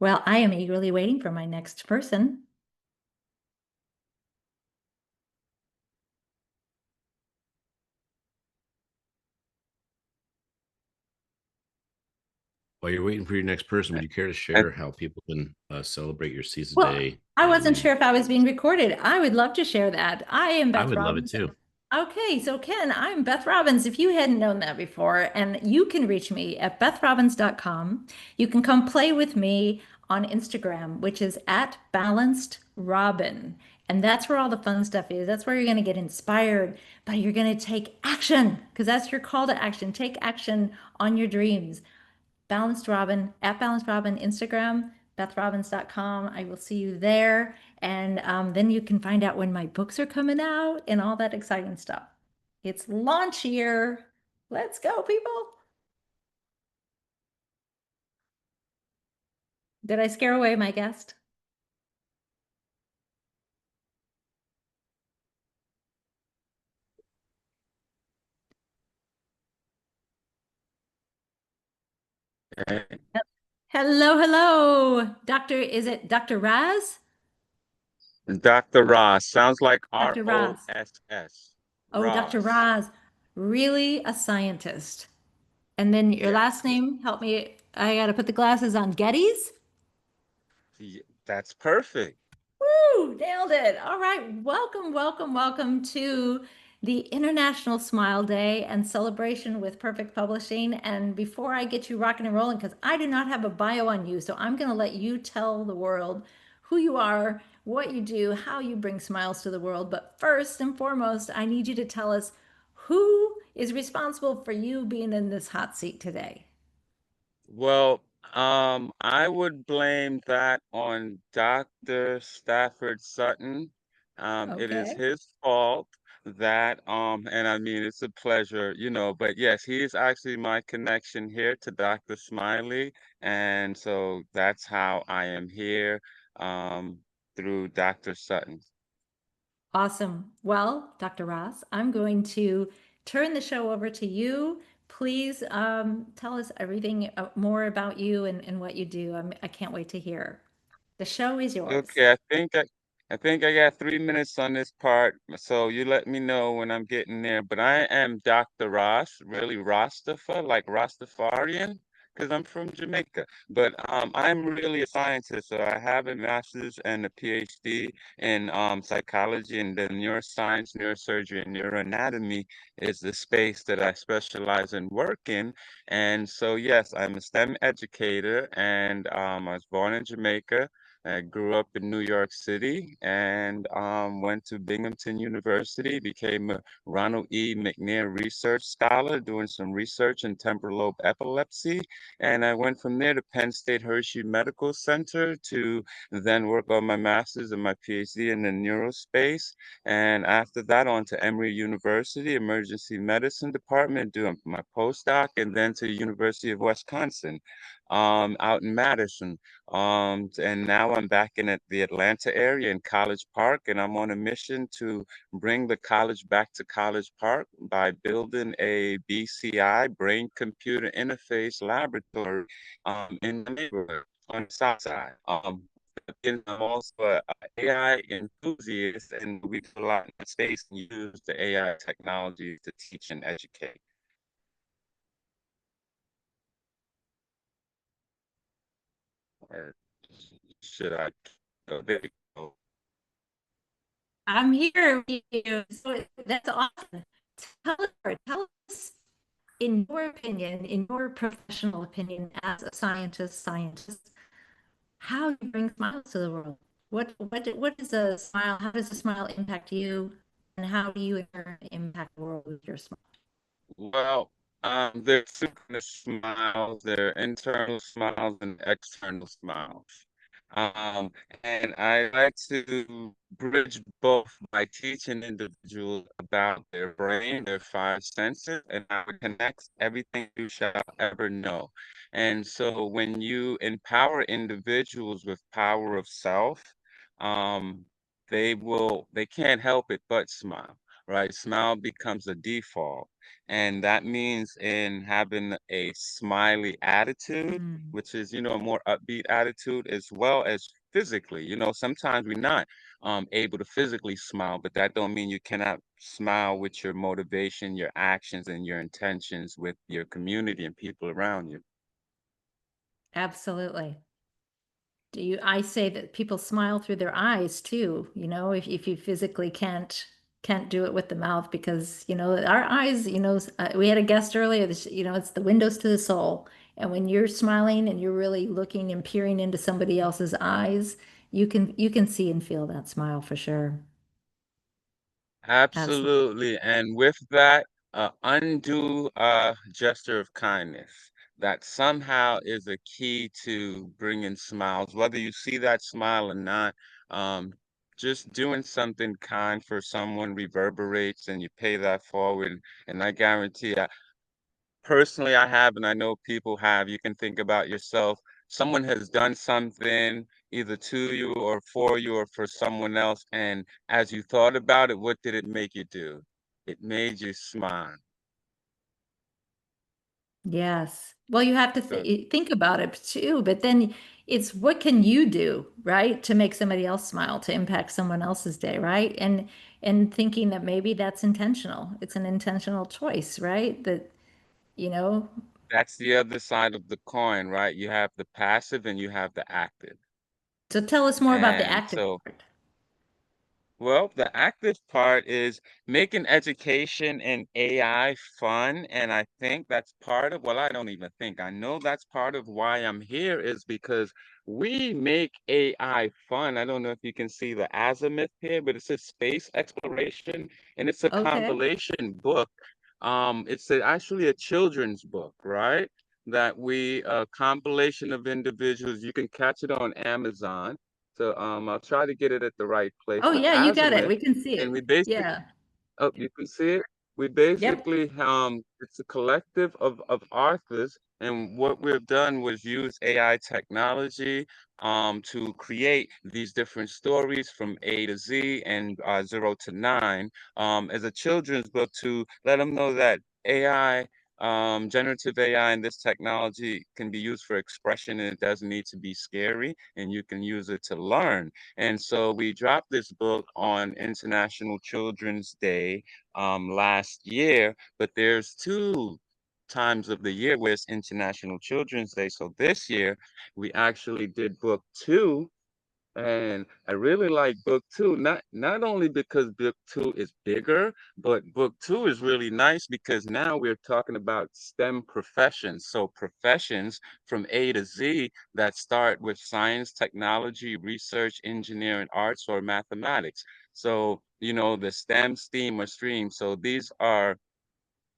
Well, I am eagerly waiting for my next person. While you're waiting for your next person, would you care to And share how people can celebrate your Caesar Well, Day? I wasn't sure if I was being recorded. I would love to share that. I am I Beth would love it Robbins. too. Okay, so Ken, I'm Beth Robbins. If you hadn't known that before, and you can reach me at bethrobbins.com. You can come play with me on Instagram, which is at balanced robin. And that's where all the fun stuff is. That's where you're going to get inspired, but you're going to take action because that's your call to action. Take action on your dreams. Balanced Robin, at Balanced Robin, Instagram, bethrobbins.com. I will see you there. And then you can find out when my books are coming out and all that exciting stuff. It's launch year. Let's go, people. Did I scare away my guest? Hello, hello. Is it Dr. Raz? Dr. Ross sounds like Dr. Raz. Ross. Oh, Dr. Ross. Raz, really a scientist. And then your last Yes. name, help me. I got to put the glasses on. Geddes? That's perfect. Woo, nailed it. All right. Welcome, welcome, welcome to the International Smile Day and celebration with Perfect Publishing. And before I get you rocking and rolling, because I do not have a bio on you, so I'm going to let you tell the world who you are, what you do, how you bring smiles to the world. But first and foremost, I need you to tell us who is responsible for you being in this hot seat today. Well, I would blame that on Dr. Stafford Sutton. It is Okay. his fault that, and I mean, it's a pleasure, but yes, he is actually my connection here to Dr. Smiley. And so that's how I am here, through Dr. Sutton. Awesome. Well, Dr. Ross, I'm going to turn the show over to you. Please tell us everything more about you and what you do. I can't wait to hear. The show is yours. Okay, I think I got 3 minutes on this part, so you let me know when I'm getting there. But I am Dr. Ross, really Rastafa, like Rastafarian, because I'm from Jamaica. But I'm really a scientist, so I have a master's and a PhD in psychology, and the neuroscience, neurosurgery, and neuroanatomy is the space that I specialize in work in. And so, yes, I'm a STEM educator, and I was born in Jamaica. I grew up in New York City and went to Binghamton University, became a Ronald E. McNair Research Scholar, doing some research in temporal lobe epilepsy. And I went from there to Penn State Hershey Medical Center to then work on my master's and my PhD in the neurospace. And after that, on to Emory University, Emergency Medicine Department, doing my postdoc, and then to University of Wisconsin, out in Madison. And now I'm back in the Atlanta area in College Park, and I'm on a mission to bring the college back to College Park by building a BCI, brain computer interface laboratory, in the neighborhood on the south side. And I'm also a AI enthusiast, and we do a lot in space and use the AI technology to teach and educate. Or should I go? There we go. I'm here with you. So that's awesome. Tell us, in your opinion, in your professional opinion as a scientist, how you bring smiles to the world. What is a smile? How does a smile impact you? And how do you in turn impact the world with your smile? Well, there's two kind of smiles. There are internal smiles and external smiles. Um, and I like to bridge both by teaching individuals about their brain, their five senses, and how it connects everything you shall ever know. And so when you empower individuals with power of self, um, they can't help it but smile. right? Smile becomes a default. And that means in having a smiley attitude, Mm. which is, a more upbeat attitude, as well as physically. Sometimes we're not able to physically smile, but that don't mean you cannot smile with your motivation, your actions, and your intentions with your community and people around you. Absolutely. I say that people smile through their eyes too, if you physically can't do it with the mouth because, our eyes, we had a guest earlier, it's the windows to the soul. And when you're smiling and you're really looking and peering into somebody else's eyes, you can see and feel that smile for sure. Absolutely. Absolutely. And with that, undue gesture of kindness that somehow is a key to bringing smiles, whether you see that smile or not. Um, just doing something kind for someone reverberates and you pay that forward. And I guarantee personally, I have, and I know people have. You can think about yourself. Someone has done something either to you or for you or for someone else. And as you thought about it, what did it make you do? It made you smile. Yes. Well, you have to So think about it too, but then it's what can you do, right, to make somebody else smile, to impact someone else's day, right? And thinking that maybe that's intentional. It's an intentional choice, right? That, you know, that's the other side of the coin, right? You have the passive and you have the active. so tell us more about the And active so part. well, the active part is making education and AI fun. And I think that's part of, well, I don't even think, I know that's part of why I'm here is because we make AI fun. I don't know if you can see the azimuth here, but it says space exploration and it's a Okay. compilation book. Actually a children's book, right? That a compilation of individuals, you can catch it on Amazon. So I'll try to get it at the right place. Oh The yeah, you got it. azimuth, We can see and we it. basically Yeah. oh, you can see it. We Yep. basically it's a collective of authors, and what we've done was use AI technology to create these different stories from A to Z and 0 to 9 as a children's book to let them know that AI. Generative AI and this technology can be used for expression and it doesn't need to be scary and you can use it to learn. And so we dropped this book on International Children's Day last year, but there's two times of the year where it's International Children's Day. So this year we actually did book two and I really like book two, not only because book two is bigger, but book two is really nice because now we're talking about STEM professions. So professions from A to Z that start with science, technology, research, engineering, arts, or mathematics. So, the STEM, STEAM, or STREAM. So these are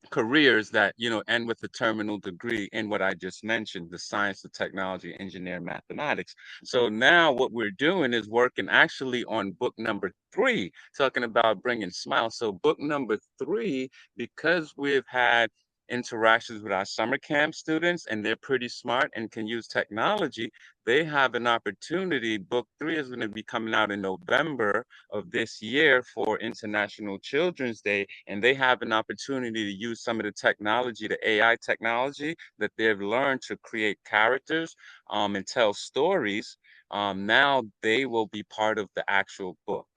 careers that end with a terminal degree in what I just mentioned, the science, the technology, engineering, mathematics. So now what we're doing is working actually on book number three, talking about bringing smile. So book number three, because we've had interactions with our summer camp students and they're pretty smart and can use technology, they have an opportunity. Book three is going to be coming out in November of this year for International Children's Day, and they have an opportunity to use some of the technology, the AI technology that they've learned to create characters and tell stories. Now they will be part of the actual book.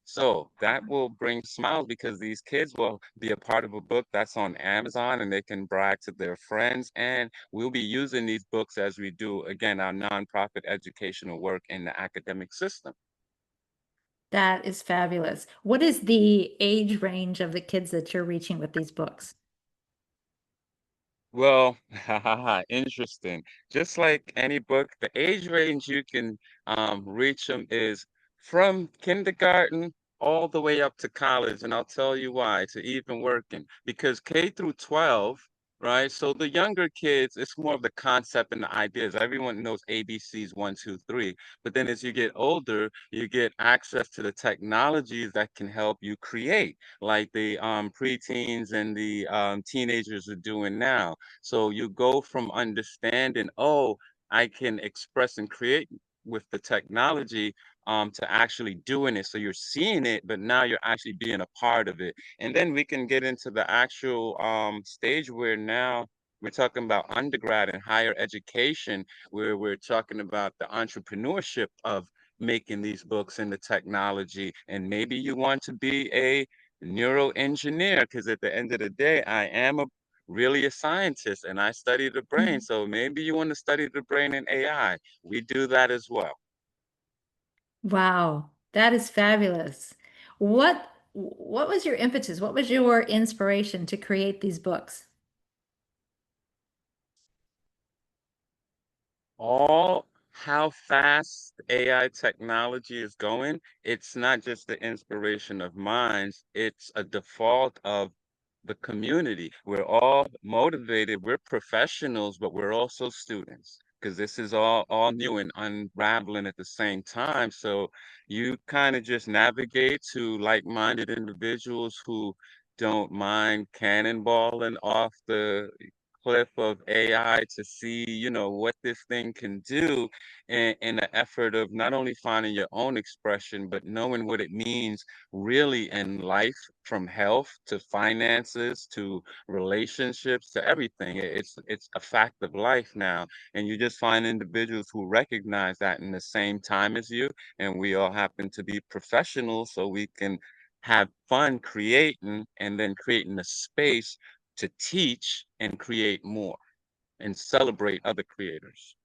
So that will bring smiles because these kids will be a part of a book that's on Amazon and they can brag to their friends. And we'll be using these books as we do, again, our nonprofit educational work in the academic system. That is fabulous. What is the age range of the kids that you're reaching with these books? Well, interesting. Just like any book, the age range you can reach them is from kindergarten all the way up to college, and I'll tell you why, to even working. Because K through 12, right? So the younger kids, it's more of the concept and the ideas. Everyone knows ABCs 1, 2, 3. But then as you get older, you get access to the technologies that can help you create, like the preteens and the teenagers are doing now. So you go from understanding, oh, I can express and create with the technology to actually doing it. So you're seeing it, but now you're actually being a part of it. And then we can get into the actual stage where now we're talking about undergrad and higher education, where we're talking about the entrepreneurship of making these books and the technology. And maybe you want to be a neuroengineer, because at the end of the day, I am really a scientist and I study the brain. So maybe you want to study the brain in AI. We do that as well. Wow, that is fabulous. What was your impetus? What was your inspiration to create these books? All how fast AI technology is going, it's not just the inspiration of minds, it's a default of the community. We're all motivated, we're professionals, but we're also students, because this is all new and unraveling at the same time. So you kind of just navigate to like-minded individuals who don't mind cannonballing off the cliff of AI to see, what this thing can do in the effort of not only finding your own expression, but knowing what it means really in life, from health to finances to relationships to everything. It's a fact of life now. And you just find individuals who recognize that in the same time as you. And we all happen to be professionals, so we can have fun creating and then creating a space to teach and create more and celebrate other creators.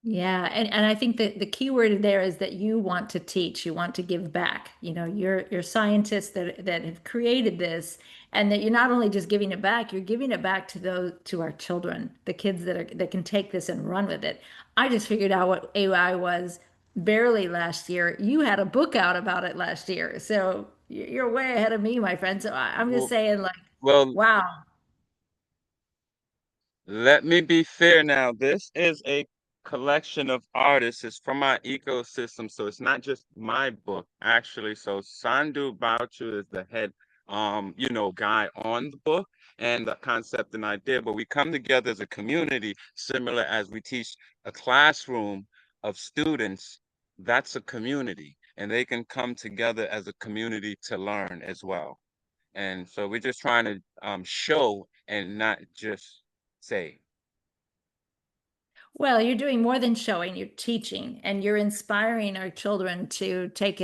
Yeah, and I think that the key word there is that you want to teach, you want to give back. You know, you're scientists that have created this, and that you're not only just giving it back, you're giving it back to those to our children, the kids that can take this and run with it. I just figured out what AI was barely last year. You had a book out about it last year, so you're way ahead of me, my friend. So I'm just Well, saying, like, well, wow. let me be fair now. This is a collection of artists. It's from my ecosystem, so it's not just my book, actually. So Sandu Bauchu is the head, guy on the book and the concept and idea. But we come together as a community, similar as we teach a classroom of students. That's a community, and they can come together as a community to learn as well. And so we're just trying to show and not just say. Well, you're doing more than showing, you're teaching and you're inspiring our children to take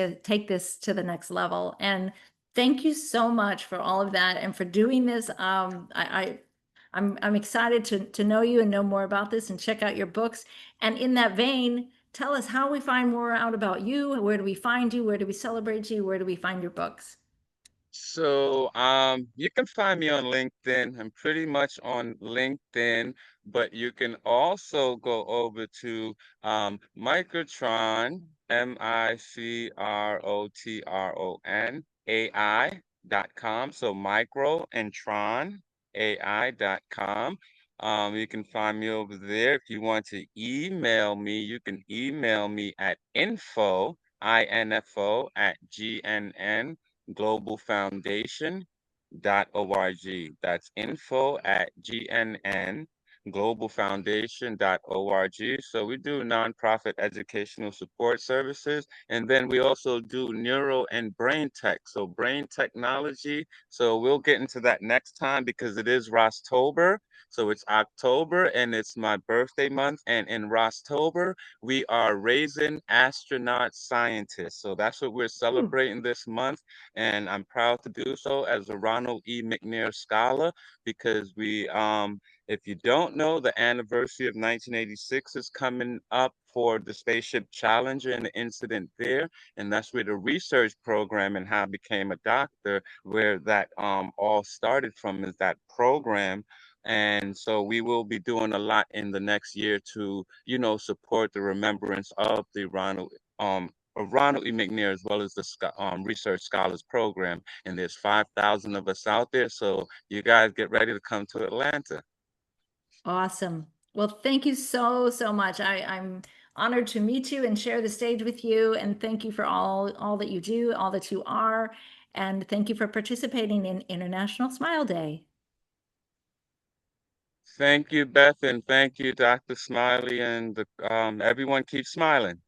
this to the next level. And thank you so much for all of that and for doing this. I'm excited to know you and know more about this and check out your books. And in that vein, tell us how we find more out about you. Where do we find you? Where do we celebrate you? Where do we find your books? So you can find me on LinkedIn. I'm pretty much on LinkedIn, but you can also go over to Microtron, MICROTRON, AI.com. So micro and tron, AI.com. You can find me over there. If you want to email me, you can email me at info at GNN globalfoundation.org. That's info at gnnglobalfoundation.org. So we do nonprofit educational support services. And then we also do neuro and brain tech. So brain technology. So we'll get into that next time because it is Rostober. So it's October and it's my birthday month. And in Rostober, we are raising astronaut scientists. So that's what we're Ooh. celebrating this month. And I'm proud to do so as a Ronald E. McNair Scholar, because if you don't know, the anniversary of 1986 is coming up for the Spaceship Challenger and the incident there. And that's where the research program and how I became a doctor, where that all started from, is that program. And so we will be doing a lot in the next year to, support the remembrance of the Ronald E. McNair, as well as the Research Scholars Program. And there's 5,000 of us out there. So you guys get ready to come to Atlanta. Awesome. Well, thank you so much. I'm honored to meet you and share the stage with you. And thank you for all that you do, all that you are. And thank you for participating in International Smile Day. Thank you, Beth, and thank you, Dr. Smiley, and everyone keep smiling.